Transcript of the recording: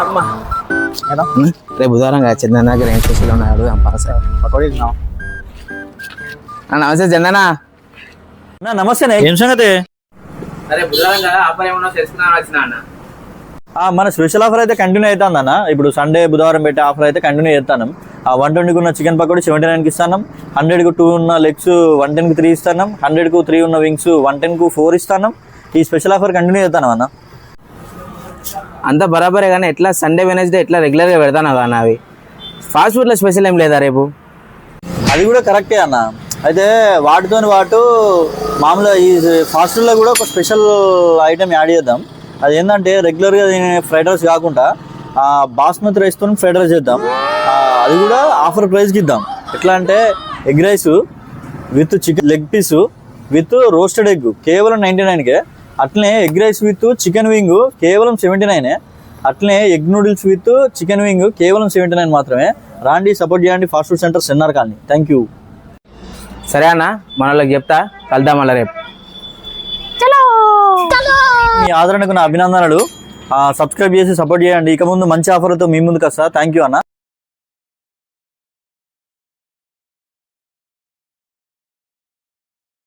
అమ్మా రేపు బుధవారం కదా చందన దగ్గర ఏం స్పెషల్ ఉన్నాడు పకోడీ నమస్తే చందన. నమస్తే, ఏం సంగతి? అరే బుధవారం కదా ఆఫర్ ఏమన్నా తెలుసుకున్నా వచ్చిన అన్న. మన స్పెషల్ ఆఫర్ అయితే కంటిన్యూ అవుతుంది అన్న. ఇప్పుడు సండే బుధవారం పెట్టే ఆఫర్ అయితే కంటిన్యూ చేస్తాను. 120కు ఉన్న చికెన్ పకోడీ 79కి ఇస్తాను. 100కు 2 ఉన్న లెగ్స్ 110కి 3 ఇస్తాను. 100కు 3 ఉన్న వింగ్స్ 110కు 4 ఇస్తాను. ఈ స్పెషల్ ఆఫర్ కంటిన్యూ చేస్తాను అన్న. అంతా బరాబరే కానీ ఎట్లా సండే వెనస్డే ఎట్లా రెగ్యులర్గా పెడతాను కానీ అవి ఫాస్ట్ ఫుడ్లో స్పెషల్ ఏం లేదా రేపు? అది కూడా కరెక్టే అన్న. అయితే వాటితో మామూలుగా ఈ ఫాస్ట్ ఫుడ్లో కూడా ఒక స్పెషల్ ఐటెం యాడ్ చేద్దాం. అది ఏంటంటే రెగ్యులర్గా ఫ్రైడ్ రైస్ కాకుండా బాస్మతి రైస్తో ఫ్రైడ్ రైస్ చేద్దాం. అది కూడా ఆఫర్ ప్రైస్కి ఇద్దాం. ఎట్లా అంటే egg rice with chicken leg piece with roasted egg కేవలం 99కే. అట్లనే egg rice with chicken wing కేవలం 79. అట్లనే egg noodles with chicken wing కేవలం 79 మాత్రమే. రాండి, సపోర్ట్ చేయండి. ఫాస్ట్ ఫుడ్ సెంటర్ సెన్నార్ కాలనీ. Thank you. సరే అన్న, మన వాళ్ళకి చెప్తా, కలుద్దాం మళ్ళీ రేపు. మీ ఆదరణకు నా అభినందనలు. సబ్స్క్రైబ్ చేసి సపోర్ట్ చేయండి. ఇక ముందు మంచి ఆఫర్తో మీ ముందుకు వస్తా. థ్యాంక్ యూ అన్న.